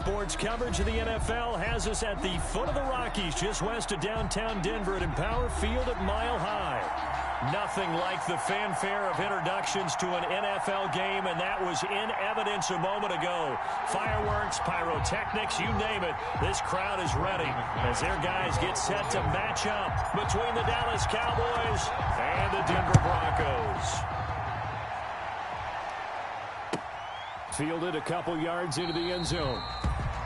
Sports coverage of the NFL has us at the foot of the Rockies, just west of downtown Denver at Empower Field at Mile High. Nothing like the fanfare of introductions to an NFL game, and that was in evidence a moment ago. Fireworks, pyrotechnics, you name it. This crowd is ready as their guys get set to match up between the Dallas Cowboys and the Denver Broncos. Fielded a couple yards into the end zone.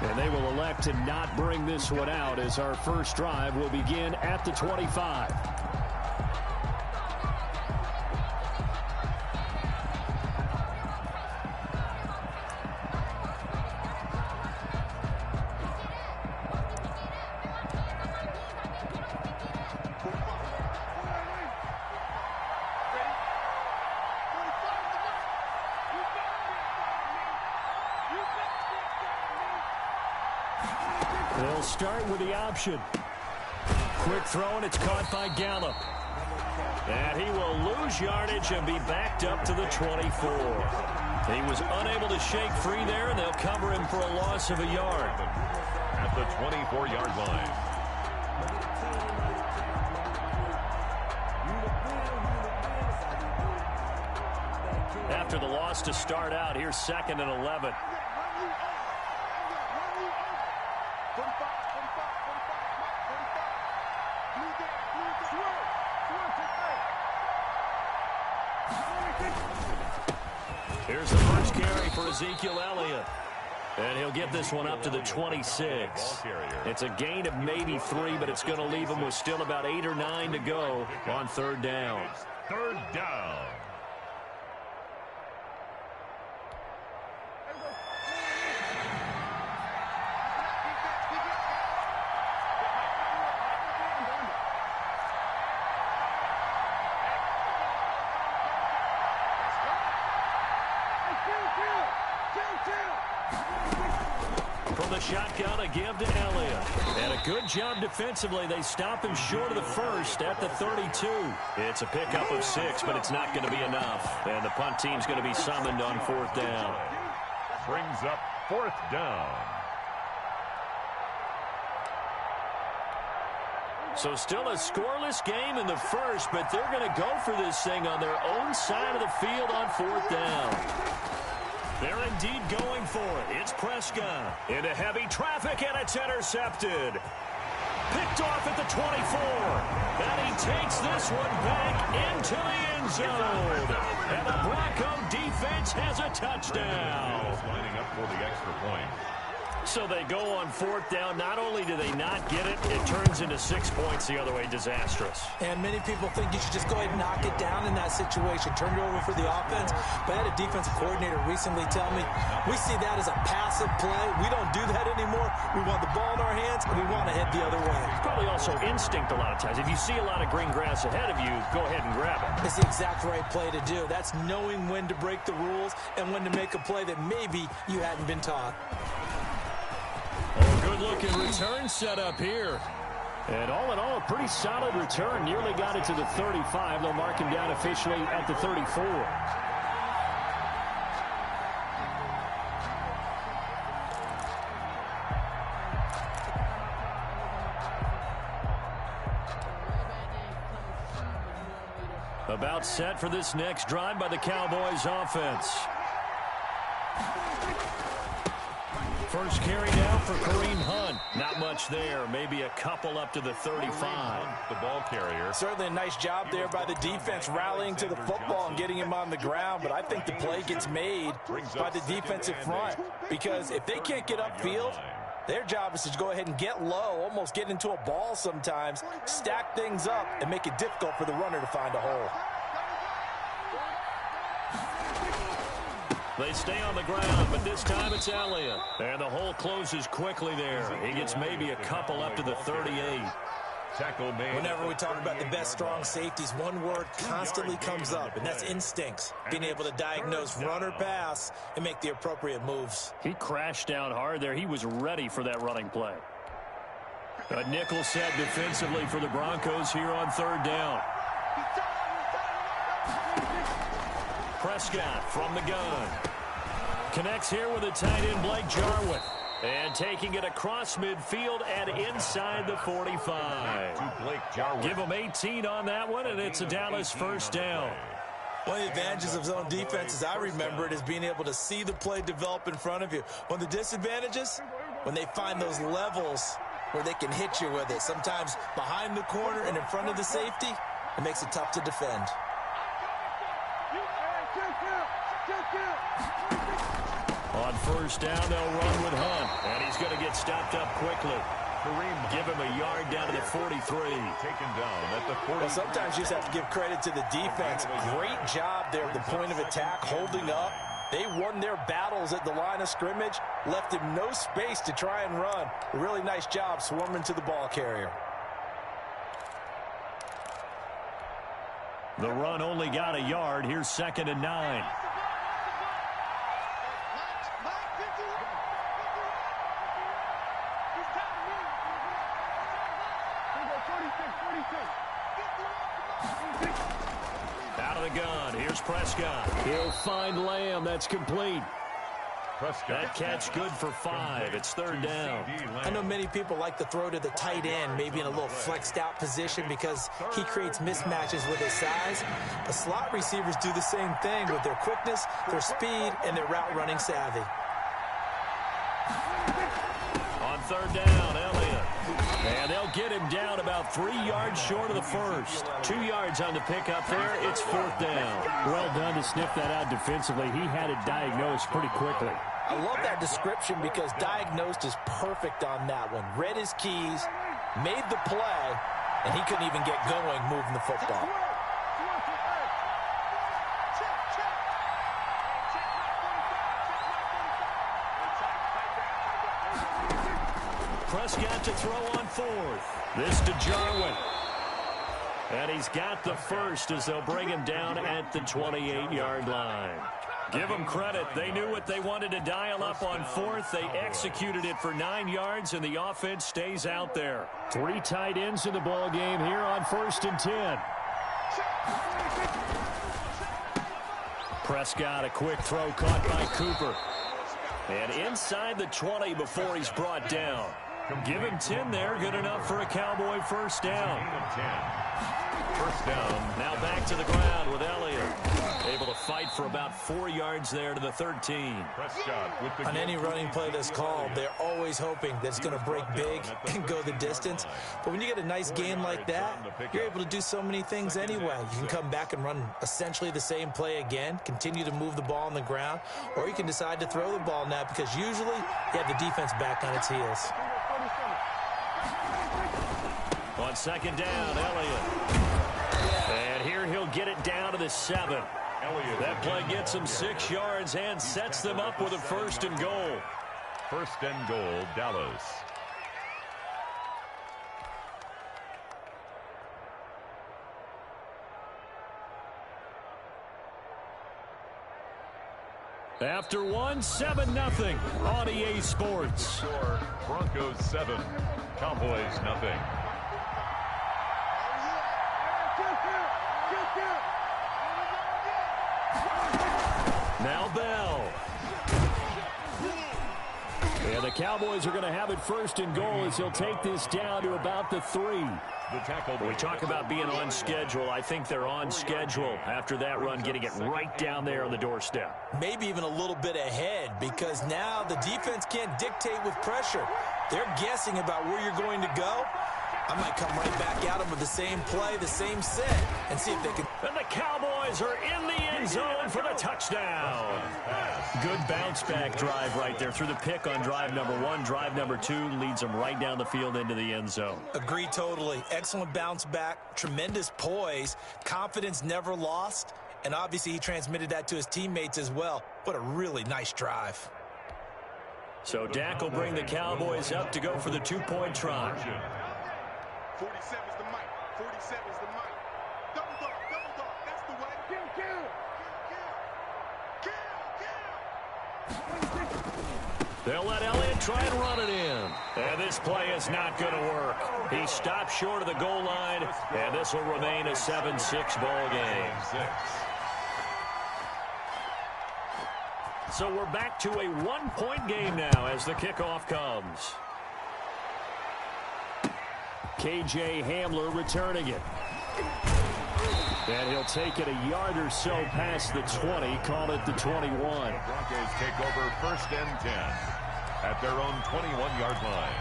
And they will elect to not bring this one out as our first drive will begin at the 25. They'll start with the option. Quick throw, and it's caught by Gallup. And he will lose yardage and be backed up to the 24. He was unable to shake free there, and they'll cover him for a loss of a yard. At the 24-yard line. After the loss to start out, here's 2nd and 11. Here's the first carry for Ezekiel Elliott. And he'll get this one up to the 26. It's a gain of maybe 3, but it's going to leave him with still about 8 or 9 to go on 3rd down. 3rd down. From the shotgun, a give to Elliott. And a good job defensively. They stop him short of the first at the 32. It's a pickup of 6, but it's not going to be enough. And the punt team's going to be summoned on 4th down. Brings up 4th down. So still a scoreless game in the first, but they're going to go for this thing on their own side of the field on 4th down. They're indeed going for it. It's Prescott into heavy traffic, and it's intercepted. Picked off at the 24. And he takes this one back into the end zone. And the Bronco defense has a touchdown. Lining up for the extra point. So they go on 4th down. Not only do they not get it, it turns into 6 points the other way. Disastrous. And many people think you should just go ahead and knock it down in that situation. Turn it over for the offense. But I had a defensive coordinator recently tell me, we see that as a passive play. We don't do that anymore. We want the ball in our hands, and we want to head the other way. Probably also instinct a lot of times. If you see a lot of green grass ahead of you, go ahead and grab it. It's the exact right play to do. That's knowing when to break the rules and when to make a play that maybe you hadn't been taught. Oh, good-looking return set up here. And all in all, a pretty solid return. Nearly got it to the 35. They'll mark him down officially at the 34. About set for this next drive by the Cowboys offense. First carry now for Kareem Hunt. Not much there. Maybe a couple up to the 35. The ball carrier. Certainly a nice job there by the defense rallying to the football and getting him on the ground. But I think the play gets made by the defensive front. Because if they can't get upfield, their job is to go ahead and get low, almost get into a ball sometimes, stack things up, and make it difficult for the runner to find a hole. They stay on the ground, but this time it's Elliott. And the hole closes quickly there. He gets maybe a couple up to the 38. Tackle made. Whenever we talk about the best strong safeties, one word constantly comes up, and that's instincts. Being able to diagnose run or pass and make the appropriate moves. He crashed down hard there. He was ready for that running play. A nickel set defensively for the Broncos here on 3rd down. Prescott from the gun. Connects here with a tight end, Blake Jarwin. And taking it across midfield and inside the 45. Give them 18 on that one, and it's a Dallas first down. One of the advantages of zone defense, as I remember it, is being able to see the play develop in front of you. One of the disadvantages, when they find those levels where they can hit you with it, sometimes behind the corner and in front of the safety, it makes it tough to defend. On first down, they'll run with Hunt, and he's going to get stopped up quickly. Give him a yard down to the 43. Taken down at the 40. Well, sometimes you just have to give credit to the defense. Great job there at the point of attack, holding up. They won their battles at the line of scrimmage, left him no space to try and run. A really nice job swarming to the ball carrier. The run only got a yard. Here's 2nd and 9. Out of the gun. Here's Prescott. He'll find Lamb. That's complete. That catch good for 5. It's 3rd down. I know many people like to throw to the tight end, maybe in a little flexed out position because he creates mismatches with his size. The slot receivers do the same thing with their quickness, their speed, and their route running savvy. On 3rd down, Elliott. And they'll get him down about 3 yards short of the first. 2 yards on the pickup there. It's 4th down. Well done to sniff that out defensively. He had it diagnosed pretty quickly. I love that description because diagnosed is perfect on that one. Read his keys, made the play, and he couldn't even get going moving the football. Prescott to throw on 4th. This to Jarwin. And he's got the first as they'll bring him down at the 28-yard line. Give them credit. They knew what they wanted to dial up on 4th. They executed it for 9 yards, and the offense stays out there. 3 tight ends in the ball game here on 1st and 10. Prescott, a quick throw caught by Cooper. And inside the 20 before he's brought down. Give him 10 there. Good enough for a Cowboy first down. First down. Now back to the ground with Elliott. Able to fight for about 4 yards there to the 13. Prescott with the On any running play that's called, they're always hoping that it's going to break big and go the distance. But when you get a nice gain like that, you're able to do so many things anyway. You can come back and run essentially the same play again, continue to move the ball on the ground, or you can decide to throw the ball now because usually you have the defense back on its heels. On 2nd down, Elliott. And here he'll get it down to the 7. That play gets them 6 yards and sets them up with a 1st and goal. 1st and goal, Dallas. After 1, 7-0 on EA Sports. Score, Broncos 7, Cowboys nothing. Now Bell. And the Cowboys are going to have it 1st and goal as he'll take this down to about the 3. We talk about being on schedule. I think they're on schedule after that run, getting it right down there on the doorstep. Maybe even a little bit ahead because now the defense can't dictate with pressure. They're guessing about where you're going to go. I might come right back at them with the same play, the same set, and see if they can. And the Cowboys are in the end zone for the touchdown. Good bounce-back drive right there through the pick on drive number 1. Drive number 2 leads them right down the field into the end zone. Agree totally. Excellent bounce back, tremendous poise, confidence never lost, and obviously he transmitted that to his teammates as well. What a really nice drive. So Dak will bring the Cowboys up to go for the 2-point try. 47's the mic. 47's the mic. Double dog. That's the way. Kill. They'll let Elliott try and run it in. And this play is not going to work. He stopped short of the goal line, and this will remain a 7-6 ball game. So we're back to a one-point game now as the kickoff comes. K.J. Hamler returning it. And he'll take it a yard or so past the 20, call it the 21. The Broncos take over 1st and 10 at their own 21-yard line.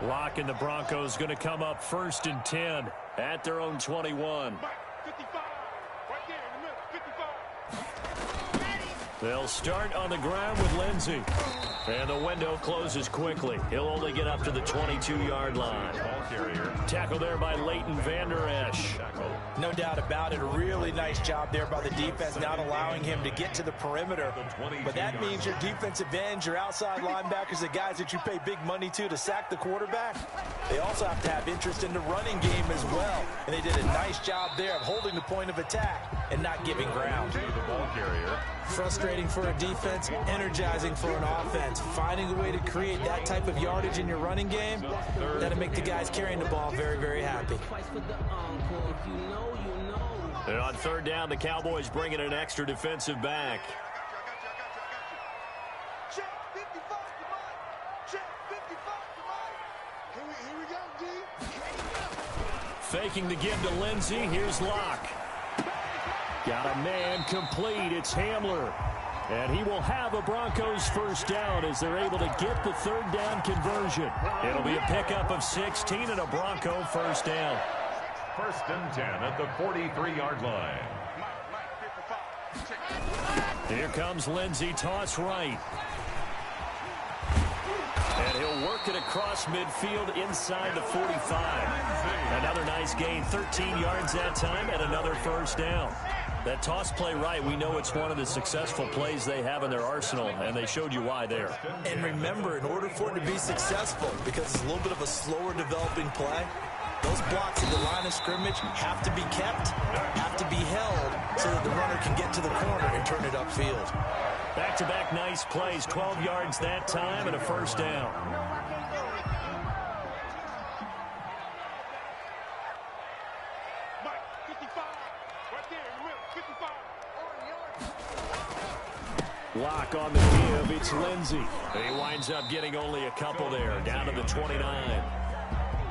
Lock and the Broncos going to come up 1st and 10 at their own 21. 55. Right there in the middle. 55. They'll start on the ground with Lindsey. And the window closes quickly. He'll only get up to the 22-yard line. Ball carrier. Tackle there by Leighton Vander Esch. No doubt about it. A really nice job there by the defense, not allowing him to get to the perimeter. But that means your defensive ends, your outside linebackers, the guys that you pay big money to sack the quarterback, they also have to have interest in the running game as well. And they did a nice job there of holding the point of attack and not giving ground. The ball carrier. Frustrating for a defense, energizing for an offense. Finding a way to create that type of yardage in your running game, that'll make the guys carrying the ball very, very happy. And on 3rd down, the Cowboys bring in an extra defensive back. Check 55 to Mike. Check 55 to Mike. Here we go, D. Faking the give to Lindsey. Here's Locke. Got a man complete. It's Hamler. And he will have a Broncos 1st down as they're able to get the 3rd down conversion. It'll be a pickup of 16 and a Bronco 1st down. 1st and 10 at the 43-yard line. Here comes Lindsey, toss right. And he'll work it across midfield inside the 45. Another nice gain, 13 yards that time, and another 1st down. That toss play right, we know it's one of the successful plays they have in their arsenal, and they showed you why there. And remember, in order for it to be successful, because it's a little bit of a slower developing play, those blocks at the line of scrimmage have to be kept, have to be held, so that the runner can get to the corner and turn it upfield. Back-to-back nice plays, 12 yards that time and a 1st down. Mike, 55. Right there in the middle. 55. Lock on the give, it's Lindsey. He winds up getting only a couple there, down to the 29.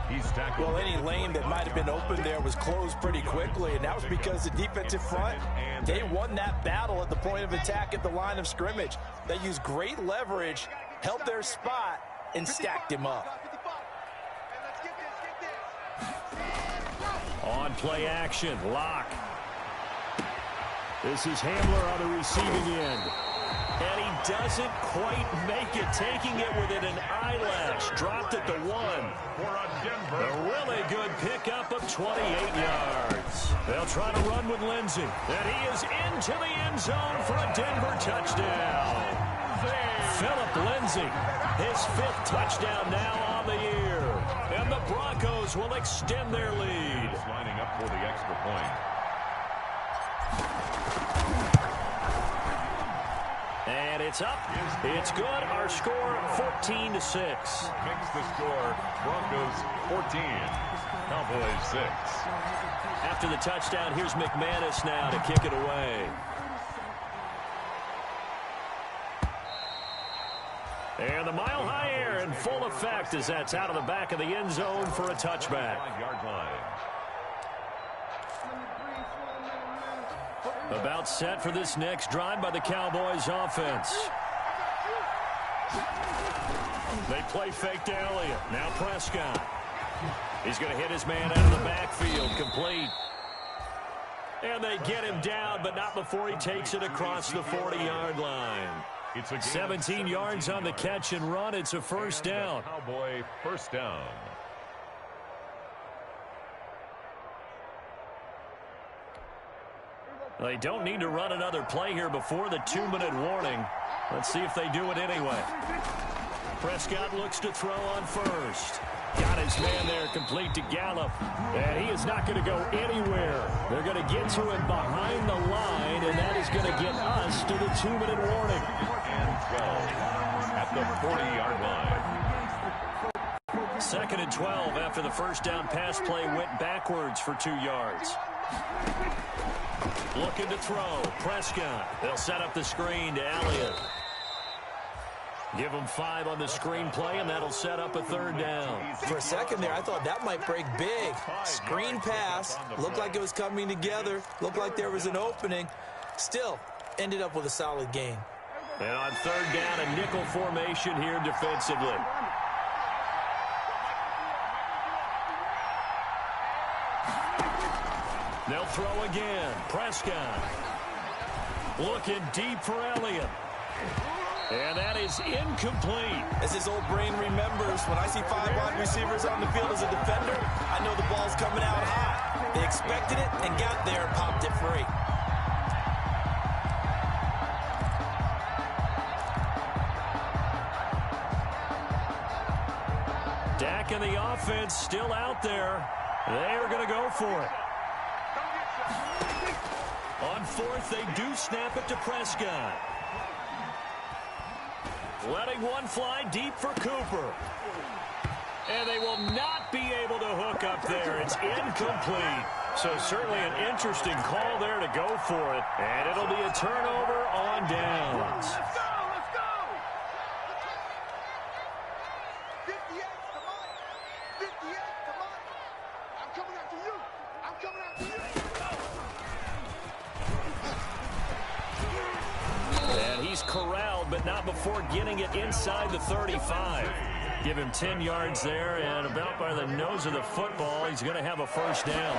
He's tackled. Well, any lane that might have been open there was closed pretty quickly, and that was because the defensive front, they won that battle at the point of attack at the line of scrimmage. They used great leverage, held their spot, and stacked him up. On play action, Lock. This is Hamler on the receiving end. And he doesn't quite make it, taking it within an eyelash. Dropped at the 1. A really good pickup of 28 yards. They'll try to run with Lindsey. And he is into the end zone for a Denver touchdown. Phillip Lindsey, his 5th touchdown now on the year. And the Broncos will extend their lead. Lining up for the extra point. And it's up. It's good. Our score 14-6. Makes the score Broncos 14, Cowboys 6. After the touchdown, here's McManus now to kick it away. And the mile-high air in full effect as that's out of the back of the end zone for a touchback. 5-yard line. About set for this next drive by the Cowboys offense. They play fake to Elliott. Now Prescott. He's going to hit his man out of the backfield. Complete. And they get him down, but not before he takes it across the 40-yard line. 17 yards on the catch and run. It's a 1st down. Cowboy 1st down. They don't need to run another play here before the 2-minute warning. Let's see if they do it anyway. Prescott looks to throw on 1st. Got his man there, complete to Gallup. And he is not going to go anywhere. They're going to get to him behind the line, and that is going to get us to the 2-minute warning. And 12 at the 40-yard line. 2nd and 12 after the 1st down pass play went backwards for 2 yards. Looking to throw. Prescott. They'll set up the screen to Elliott. Give him 5 on the screen play, and that'll set up a 3rd down. For a second there, I thought that might break big. Screen pass. Looked like it was coming together. Looked like there was an opening. Still, ended up with a solid gain. And on 3rd down, a nickel formation here defensively. They'll throw again. Prescott. Looking deep for Elliott. And that is incomplete. As his old brain remembers, when I see 5 wide receivers on the field as a defender, I know the ball's coming out high. They expected it and got there and popped it free. Dak and the offense still out there. They are going to go for it. On 4th, they do snap it to Prescott. Letting one fly deep for Cooper. And they will not be able to hook up there. It's incomplete. So certainly an interesting call there to go for it. And it'll be a turnover on downs. Let's go! Let's go! 58 to Mike. 58 to Mike. I'm coming after you. I'm coming after you. And he's corralled, but not before getting it inside the 35. Give him 10 yards there, and about by the nose of the football, he's going to have a 1st down.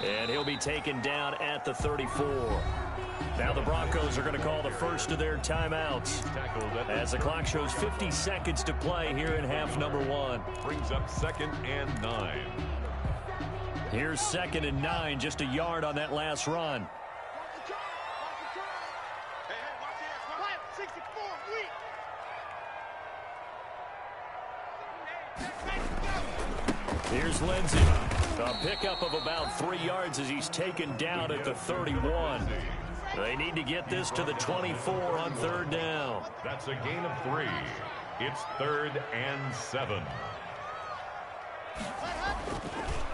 And he'll be taken down at the 34. Now the Broncos are going to call the first of their timeouts as the clock shows 50 seconds to play here in half number 1. Brings up 2nd and 9. Here's 2nd and 9, just a yard on that last run. Watch the turn. Watch the turn. Hey, watch this. Quiet. 64, weak. Here's Lindsey. A pickup of about 3 yards as he's taken down at the 31. They need to get this to the 24 on 3rd down. That's a gain of 3. It's 3rd and 7.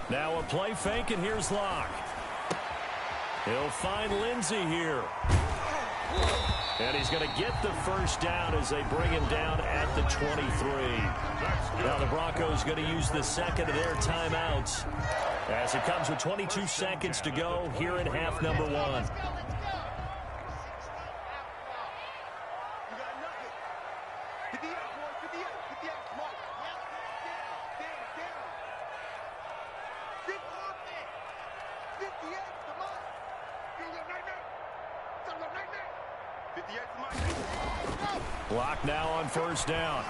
Now a play fake, and here's Locke. He'll find Lindsey here. And he's going to get the 1st down as they bring him down at the 23. Now the Broncos going to use the 2nd of their timeouts as it comes with 22 seconds to go here in half number 1. Block now on 1st down.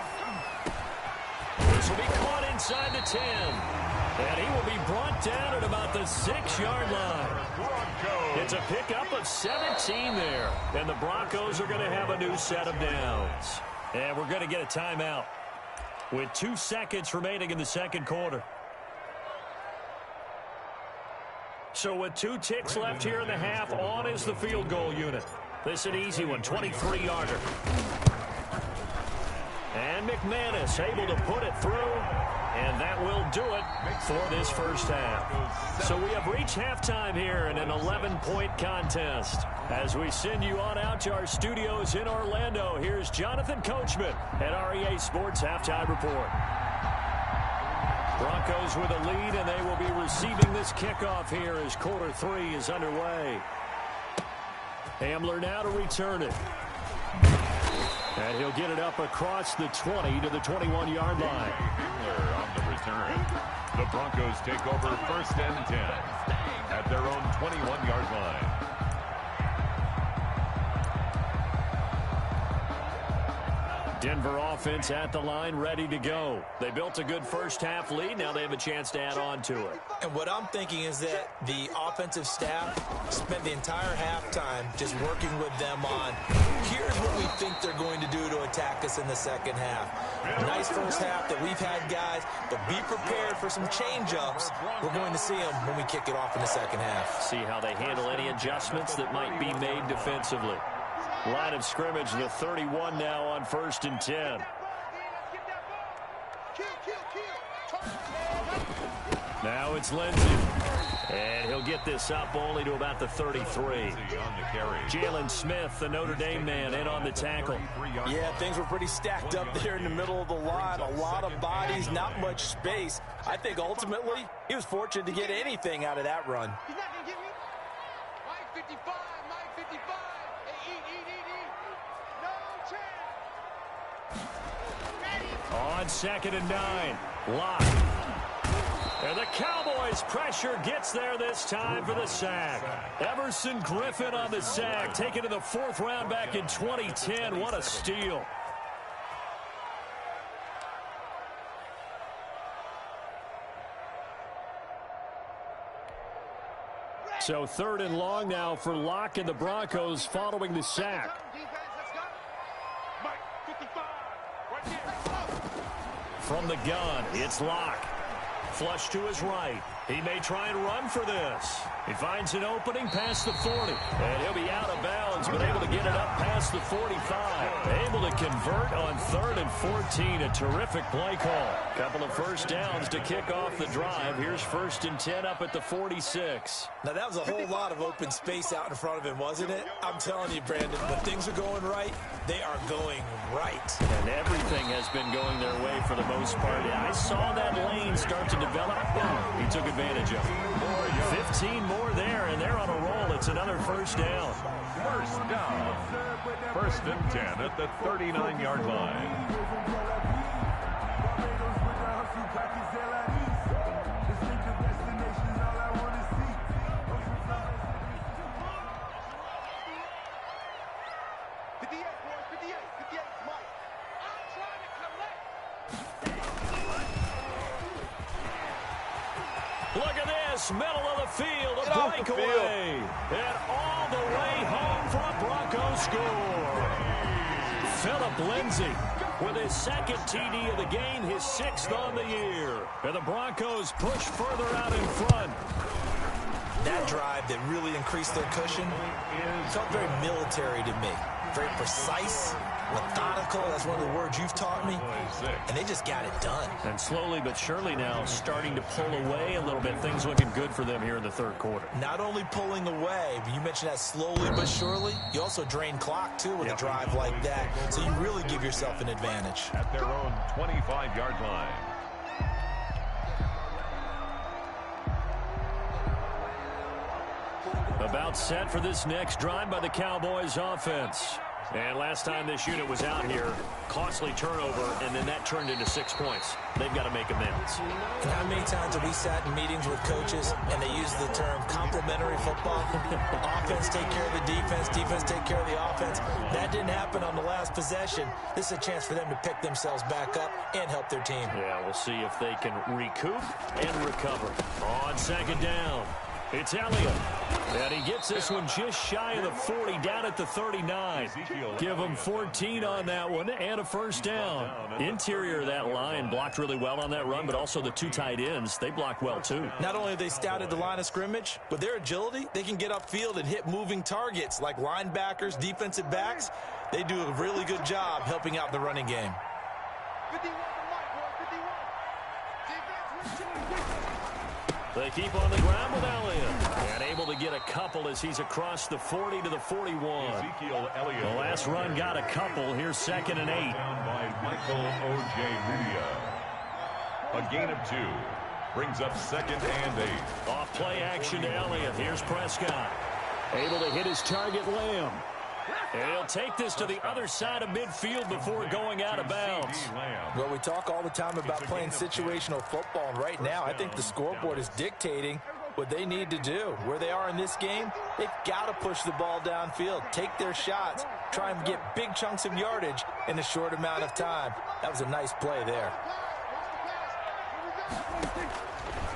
This will be caught inside the 10. And he will be brought down at about the 6-yard line. It's a pickup of 17 there. And the Broncos are going to have a new set of downs. And we're going to get a timeout with 2 seconds remaining in the 2nd quarter. So with 2 ticks left here in the half, on is the field goal unit. This is an easy one, 23-yarder. And McManus able to put it through, and that will do it for this 1st half. So we have reached halftime here in an 11-point contest. As we send you on out to our studios in Orlando, here's Jonathan Coachman at REA Sports Halftime Report. Broncos with a lead, and they will be receiving this kickoff here as quarter 3 is underway. Hamler now to return it. And he'll get it up across the 20 to the 21-yard line. Hamler on the return. The Broncos take over 1st and 10 at their own 21-yard line. Denver offense at the line, ready to go. They built a good 1st half lead. Now they have a chance to add on to it. And what I'm thinking is that the offensive staff spent the entire halftime just working with them on, here's what we think they're going to do to attack us in the 2nd half. Nice 1st half that we've had, guys, but be prepared for some change-ups. We're going to see them when we kick it off in the 2nd half. See how they handle any adjustments that might be made defensively. Line of scrimmage, the 31 now on 1st and 10. Kill. Now it's Lindsey. And he'll get this up only to about the 33. Jalen Smith, the Notre Dame man, in on the tackle. Yeah, things were pretty stacked up there in the middle of the line. A lot of bodies, not much space. I think ultimately he was fortunate to get anything out of that run. He's not going to give me. Mike 55, Mike 55. Hey, eat. No chance. On 2nd and 9. Lock. And the Cowboys' pressure gets there this time for the sack. Everson Griffin on the sack, taken to the 4th round back in 2010. What a steal. So 3rd and long now for Locke and the Broncos following the sack. Mike 55. Right here. From the gun, it's Locke. Flush to his right. He may try and run for this. He finds an opening past the 40. And he'll be out of bounds, but able to get it up past the 45. Able to convert on 3rd and 14. A terrific play call. Couple of first downs to kick off the drive. Here's 1st and 10 up at the 46. Now, that was a whole lot of open space out in front of him, wasn't it? I'm telling you, Brandon, when things are going right, they are going right. And everything has been going their way for the most part. I saw that lane start to develop. Boom. He took advantage of it. 15 more there, and they're on a roll. It's another first down. First down. 1st and 10 at the 39-yard line. Look at this, middle of the field, a breakaway. And all the way home for a Broncos score. Phillip Lindsay with his 2nd TD of the game, his 6th on the year. And the Broncos push further out in front. That drive that really increased their cushion felt very military to me. Very precise, methodical. That's one of the words you've taught me. And they just got it done. And slowly but surely now starting to pull away a little bit. Things looking good for them here in the 3rd quarter. Not only pulling away, but you mentioned that slowly but surely. You also drain clock, too, with a drive like that. So you really give yourself an advantage. At their own 25-yard line. About set for this next drive by the Cowboys offense. And last time this unit was out here, costly turnover, and then that turned into 6 points. They've got to make amends. And how many times have we sat in meetings with coaches and they use the term complementary football? Offense take care of the defense, defense take care of the offense. That didn't happen on the last possession. This is a chance for them to pick themselves back up and help their team. Yeah, we'll see if they can recoup and recover. On 2nd down, it's Elliott. And he gets this one just shy of the 40, down at the 39. Give him 14 on that one and a first down. Interior of that line blocked really well on that run, but also the 2 tight ends, they blocked well too. Not only have they scouted the line of scrimmage, with their agility, they can get upfield and hit moving targets like linebackers, defensive backs. They do a really good job helping out the running game. 51 for Mike, boy, 51. Defense, They keep on the ground with Elliott. And able to get a couple as he's across the 40 to the 41. Ezekiel Elliott. The last run got a couple. Here's 2nd and 8. Down by Michael Ojemudia. A gain of 2. Brings up 2nd and 8. Off play action to Elliott. Here's Prescott. Able to hit his target, Lamb. And he'll take this to the other side of midfield before going out of bounds. Well, we talk all the time about playing situational football, and right now I think the scoreboard is dictating what they need to do. Where they are in this game, they've got to push the ball downfield, take their shots, try and get big chunks of yardage in a short amount of time. That was a nice play there.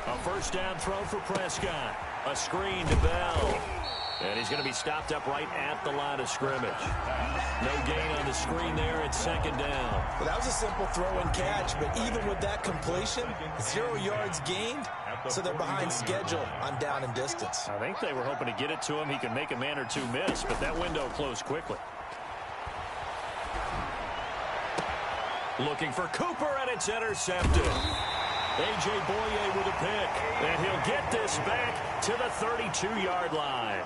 A first down throw for Prescott. A screen to Bell. And he's going to be stopped up right at the line of scrimmage. No gain on the screen there. It's 2nd down. Well, that was a simple throw and catch, but even with that completion, 0 yards gained, so they're behind schedule on down and distance. I think they were hoping to get it to him. He can make a man or two miss, but that window closed quickly. Looking for Cooper, and it's intercepted. A.J. Boye with a pick. And he'll get this back to the 32-yard line.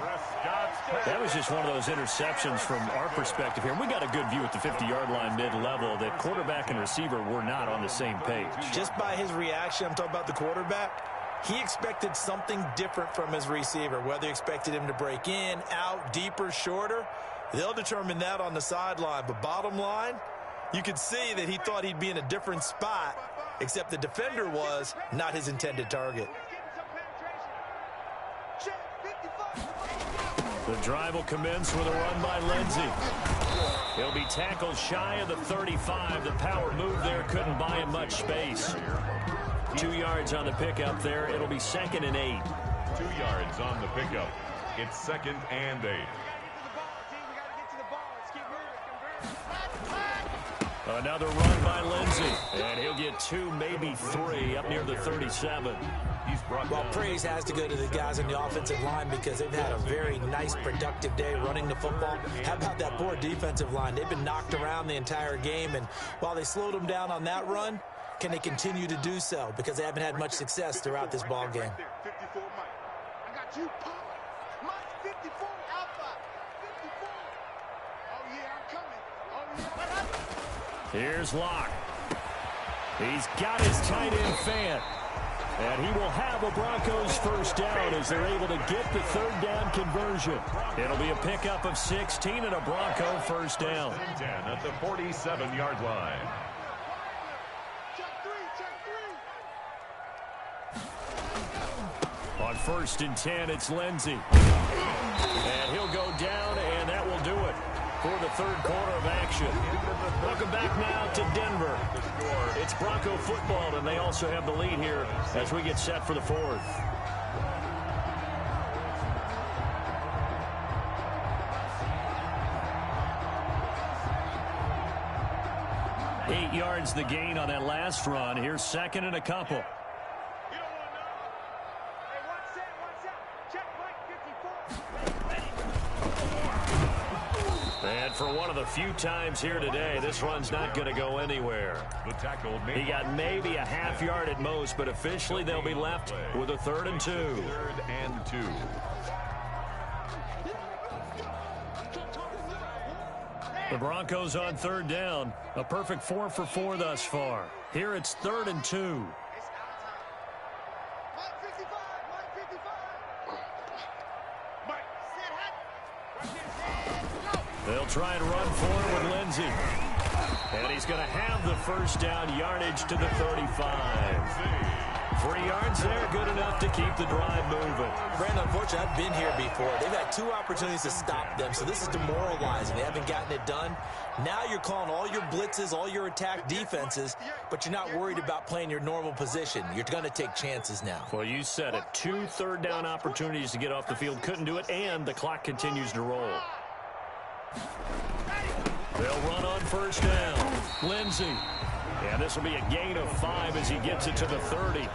That was just one of those interceptions from our perspective here. We got a good view at the 50-yard line mid-level that quarterback and receiver were not on the same page. Just by his reaction, I'm talking about the quarterback, he expected something different from his receiver. Whether he expected him to break in, out, deeper, shorter, they'll determine that on the sideline. But bottom line, you could see that he thought he'd be in a different spot, except the defender was not his intended target. The drive will commence with a run by Lindsey. He'll be tackled shy of the 35. The power move there couldn't buy him much space. 2 yards on the pickup there. It'll be 2nd and 8. 2 yards on the pickup. It's 2nd and 8. Another run by Lindsey. And he'll get 2, maybe 3 up near the 37. Well, praise has to go to the guys on the offensive line because they've had a very nice, productive day running the football. How about that poor defensive line? They've been knocked around the entire game, and while they slowed them down on that run, can they continue to do so? Because they haven't had much success throughout this ball game. 54, Mike. I got you, Pop. Mike, 54, Alpha. 54. Oh, yeah, I'm coming. Oh, yeah. Here's Locke. He's got his tight end fan. And he will have a Broncos first down as they're able to get the 3rd down conversion. It'll be a pickup of 16 and a Bronco first down. 10 at the 47-yard line. Check 3. On 1st and 10, it's Lindsey. And he'll go down, and that will do it for the 3rd quarter of action. Welcome back now to Denver. It's Bronco football, and they also have the lead here as we get set for the 4th. 8 yards the gain on that last run. Here's 2nd and a couple. And for one of the few times here today, this run's not going to go anywhere. He got maybe a half yard at most, but officially they'll be left with a 3rd and 2. 3rd and 2. The Broncos on 3rd down. A perfect 4 for 4 thus far. Here it's 3rd and 2. They'll try and run forward with Lindsey. And he's going to have the first down, yardage to the 35. 3 yards there, good enough to keep the drive moving. Brandon, unfortunately, I've been here before. They've had 2 opportunities to stop them, so this is demoralizing. They haven't gotten it done. Now you're calling all your blitzes, all your attack defenses, but you're not worried about playing your normal position. You're going to take chances now. Well, you said it. 2 3rd down opportunities to get off the field. Couldn't do it, and the clock continues to roll. They'll run on 1st down. Lindsey. And this will be a gain of 5 as he gets it to the 30.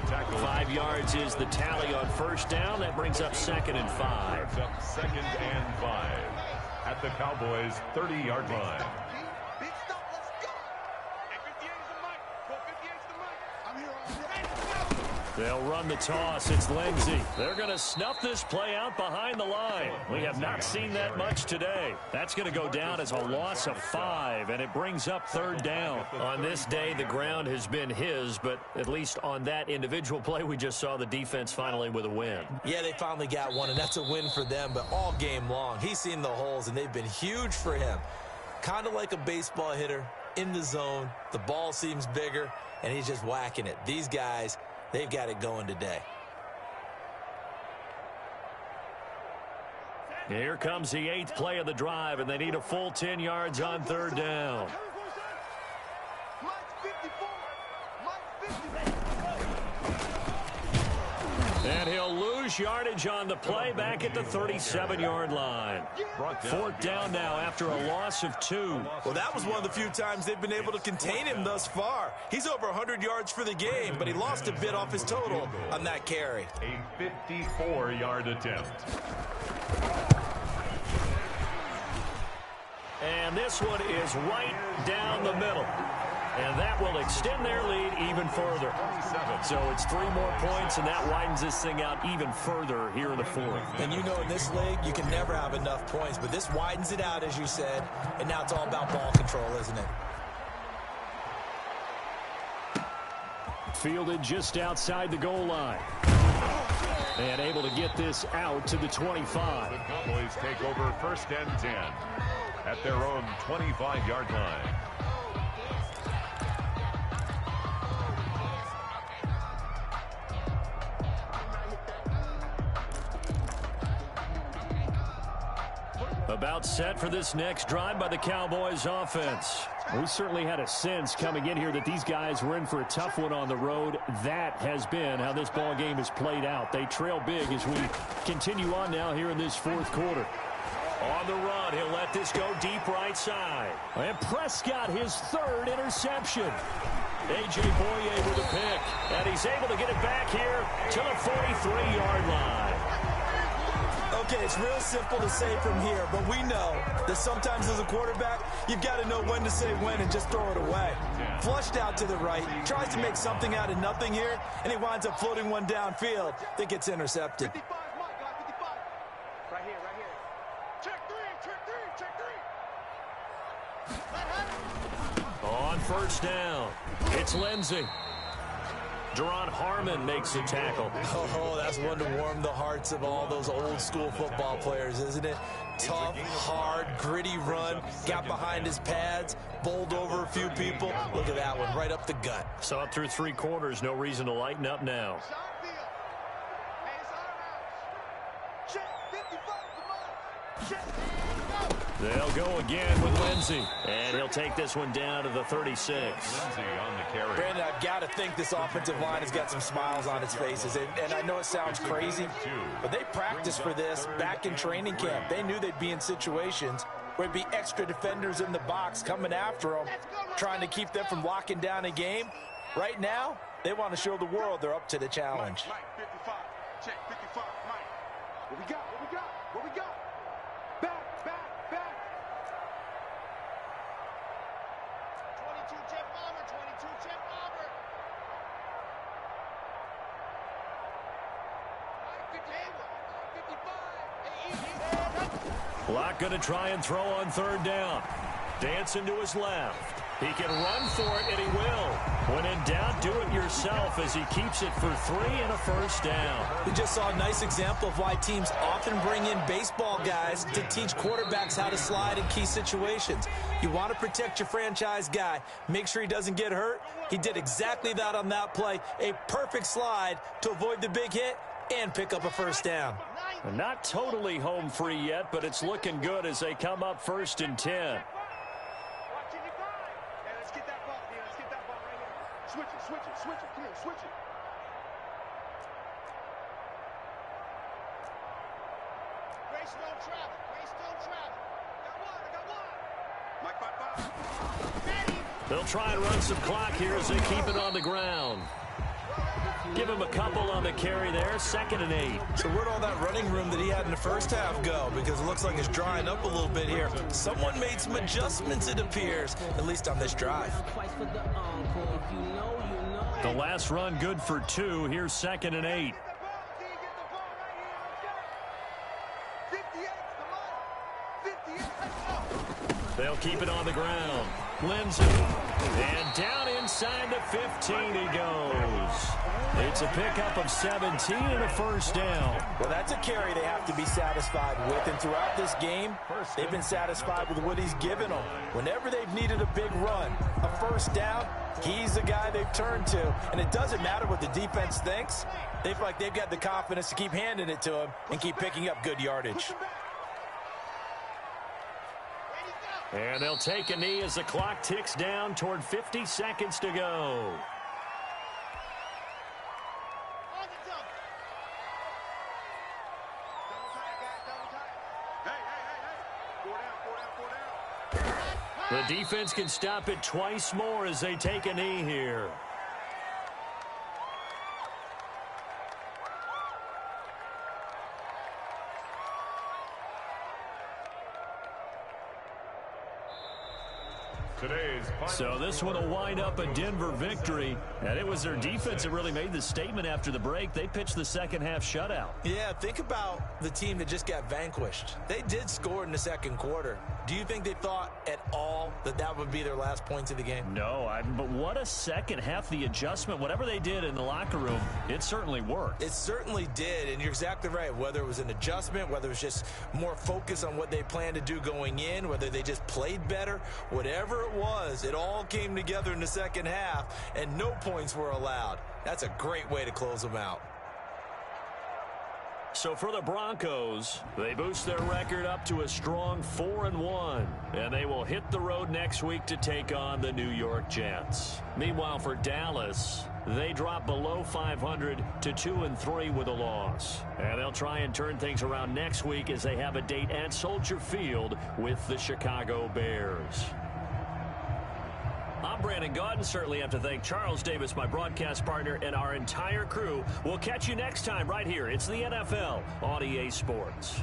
5 yards is the tally on 1st down. That brings up 2nd and 5. 2nd and 5 at the Cowboys' 30-yard line. Big stop, let's go. Hey, 58's the mic. 58's the mic. I'm here already. They'll run the toss. It's Lindsey. They're going to snuff this play out behind the line. We have not seen that much today. That's going to go down as a loss of 5, and it brings up 3rd down. On this day, the ground has been his, but at least on that individual play, we just saw the defense finally with a win. Yeah, they finally got one, and that's a win for them, but all game long, he's seen the holes, and they've been huge for him. Kind of like a baseball hitter in the zone. The ball seems bigger, and he's just whacking it. These guys, they've got it going today. Here comes the 8th play of the drive, and they need a full 10 yards on 3rd down. Mike's 54. Mike's 54. And he'll lose yardage on the play back at the 37-yard line. 4th down now after a loss of 2. Well, that was one of the few times they've been able to contain him thus far. He's over 100 yards for the game, but he lost a bit off his total on that carry. A 54-yard attempt. And this one is right down the middle. And that will extend their lead even further. So it's 3 more points, and that widens this thing out even further here in the fourth. And you know in this league, you can never have enough points, but this widens it out, as you said, and now it's all about ball control, isn't it? Fielded just outside the goal line. And able to get this out to the 25. The Cowboys take over 1st and 10 at their own 25-yard line. About set for this next drive by the Cowboys offense. We certainly had a sense coming in here that these guys were in for a tough one on the road. That has been how this ball game has played out. They trail big as we continue on now here in this fourth quarter. On the run, he'll let this go deep right side. And Prescott, his 3rd interception. A.J. Boye with a pick, and he's able to get it back here to the 43-yard line. Okay, it's real simple to say from here, but we know that sometimes as a quarterback, you've got to know when to say when and just throw it away. Flushed out to the right, tries to make something out of nothing here, and he winds up floating one downfield that gets intercepted. 55, Mike, guys, 55. Right here, right here. Check three. On 1st down, it's Lindsey. Deron Harmon makes the tackle. Oh, that's one to warm the hearts of all those old school football players, isn't it? Tough, hard, gritty run, got behind his pads, bowled over a few people. Look at that one, right up the gut. Saw it through 3 quarters, no reason to lighten up now. Check 55, come on. Check. They'll go again with Lindsey, and he'll take this one down to the 36. Lindsey on the carry. Brandon, I've got to think this offensive line has got some smiles on its faces. And I know it sounds crazy, but they practiced for this back in training camp. They knew they'd be in situations where it'd be extra defenders in the box coming after them, trying to keep them from locking down a game. Right now, they want to show the world they're up to the challenge. Mike, 55. Check 55, Mike. What we got? What we got? What we got? Back. 22 jet bomber, 22 jet bomber. Mike, 55. Locke going to try and throw on 3rd down. Dancing to his left. He can run for it, and he will. When in doubt, do it yourself as he keeps it for 3 and a 1st down. We just saw a nice example of why teams often bring in baseball guys to teach quarterbacks how to slide in key situations. You want to protect your franchise guy. Make sure he doesn't get hurt. He did exactly that on that play. A perfect slide to avoid the big hit and pick up a 1st down. Not totally home free yet, but it's looking good as they come up 1st and 10. Switch it. Come here, switch it. Grace don't travel. Got one. Mike, 5. They'll try and run some clock here as they keep it on the ground. Give him a couple on the carry there, 2nd and 8. So where'd all that running room that he had in the first half go? Because it looks like it's drying up a little bit here. Someone made some adjustments, it appears, at least on this drive. The last run good for 2. Here's 2nd and 8. They'll keep it on the ground. Lindsey. And down inside the 15 he goes. It's a pickup of 17 and a 1st down. Well, that's a carry they have to be satisfied with. And throughout this game, they've been satisfied with what he's given them. Whenever they've needed a big run, a 1st down, he's the guy they've turned to. And it doesn't matter what the defense thinks. They feel like they've got the confidence to keep handing it to him and keep picking up good yardage. And they'll take a knee as the clock ticks down toward 50 seconds to go. The defense can stop it twice more as they take a knee here. So this one will wind up a Denver victory, and it was their defense that really made the statement after the break. They pitched the second half shutout. Yeah, think about the team that just got vanquished. They did score in the second quarter. Do you think they thought at all that that would be their last points of the game? No, but what a second half. The adjustment, whatever they did in the locker room, it certainly worked. It certainly did, and you're exactly right. Whether it was an adjustment, whether it was just more focus on what they planned to do going in, whether they just played better, whatever it was, it all came together in the second half, and no points were allowed. That's a great way to close them out. So for the Broncos, they boost their record up to a strong 4-1, and they will hit the road next week to take on the New York Jets. Meanwhile, for Dallas, they drop below 500 to 2-3 with a loss. And they'll try and turn things around next week as they have a date at Soldier Field with the Chicago Bears. I'm Brandon Gaudin. Certainly have to thank Charles Davis, my broadcast partner, and our entire crew. We'll catch you next time right here. It's the NFL on EA Sports.